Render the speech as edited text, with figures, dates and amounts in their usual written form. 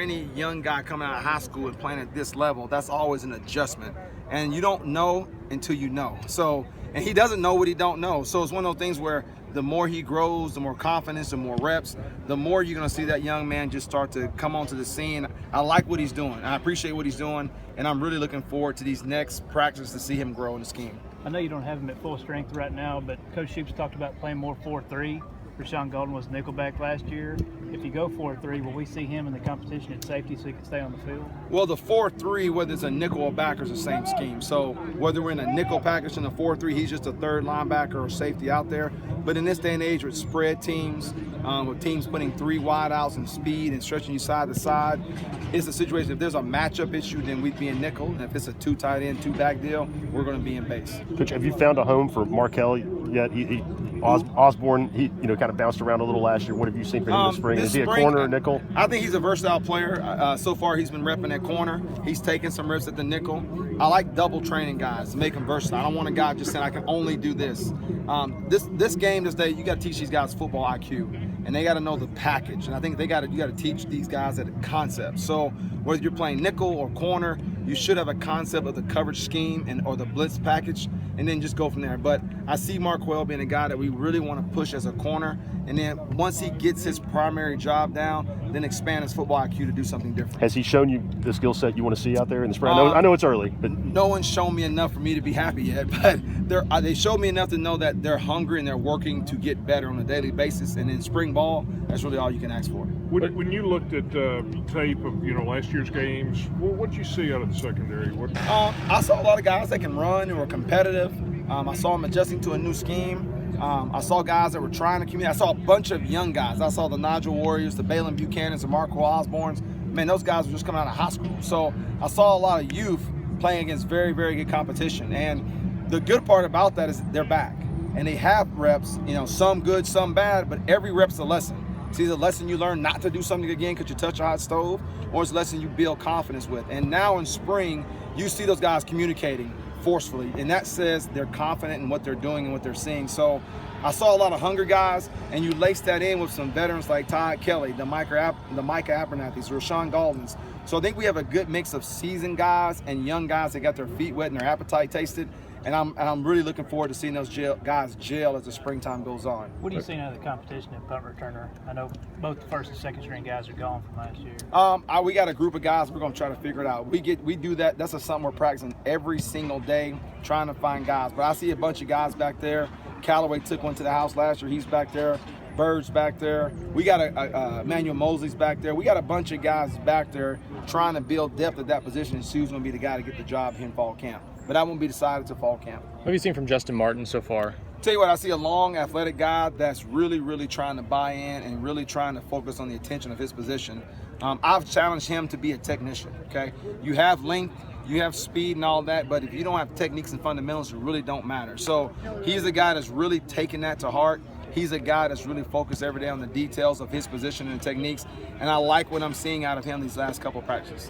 Any young guy coming out of high school and playing at this level, that's always an adjustment. And you don't know until you know. So, and he doesn't know what he don't know. So it's one of those things where the more he grows, the more confidence, the more reps, the more you're gonna see that young man just start to come onto the scene. I like what he's doing. I appreciate what he's doing, and I'm really looking forward to these next practices to see him grow in the scheme. I know you don't have him at full strength right now, but Coach Shoop's talked about playing more 4-3. Rashawn Golden was nickelback last year. If you go 4-3, will we see him in the competition at safety so he can stay on the field? Well, the 4-3, whether it's a nickel or backer, is the same scheme. So whether we're in a nickel package in a 4-3, he's just a third linebacker or safety out there. But in this day and age with spread teams, with teams putting 3 wideouts and speed and stretching you side to side, it's a situation. If there's a matchup issue, then we'd be in nickel. And if it's a 2 tight end, 2 back deal, we're going to be in base. Coach, have you found a home for Markel yet? Osborne, he kind of bounced around a little last year. What have you seen from him this spring? Is he a corner or nickel? I think he's a versatile player. So far, he's been repping at corner. He's taken some reps at the nickel. I like double training guys to make them versatile. I don't want a guy just saying I can only do this. This game this day, you got to teach these guys football IQ, and they got to know the package. And I think you got to teach these guys that concept. So whether you're playing nickel or corner, you should have a concept of the coverage scheme or the blitz package, and then just go from there. But I see Marquell being a guy that we really want to push as a corner, and then once he gets his primary job down, then expand his football IQ to do something different. Has he shown you the skill set you want to see out there in the spring? I know it's early, but no one's shown me enough for me to be happy yet. But they showed me enough to know that they're hungry and they're working to get better on a daily basis. And in spring ball, that's really all you can ask for. When you looked at tape of last year's games, what did you see out of the secondary? I saw a lot of guys that can run and were competitive. I saw them adjusting to a new scheme. I saw guys that were trying to communicate. I saw a bunch of young guys. I saw the Nigel Warriors, the Balin Buchanans, the Marco Osborns. Man, those guys were just coming out of high school. So I saw a lot of youth playing against very, very good competition. And the good part about that is they're back. And they have reps, some good, some bad, but every rep's a lesson. It's either a lesson you learn not to do something again because you touch a hot stove, or it's a lesson you build confidence with. And now in spring, you see those guys communicating forcefully, and that says they're confident in what they're doing and what they're seeing. So I saw a lot of hungry guys, and you lace that in with some veterans like Todd Kelly, the Micah Abernathys, Rashawn Galdens. So I think we have a good mix of seasoned guys and young guys that got their feet wet and their appetite tasted. And I'm really looking forward to seeing those guys gel as the springtime goes on. What are you seeing out of the competition at punt returner? I know both the first and second string guys are gone from last year. We got a group of guys. We're going to try to figure it out. We do that. That's something we're practicing every single day, trying to find guys. But I see a bunch of guys back there. Callaway took one to the house last year. He's back there. Bird's back there. We got Emmanuel Mosley's back there. We got a bunch of guys back there trying to build depth at that position and see who's going to be the guy to get the job in fall camp. But that won't be decided till fall camp. What have you seen from Justin Martin so far? Tell you what, I see a long, athletic guy that's really, really trying to buy in and really trying to focus on the attention of his position. I've challenged him to be a technician, okay? You have length, you have speed and all that, but if you don't have techniques and fundamentals, it really don't matter. So he's a guy that's really taking that to heart. He's a guy that's really focused every day on the details of his position and techniques, and I like what I'm seeing out of him these last couple of practices.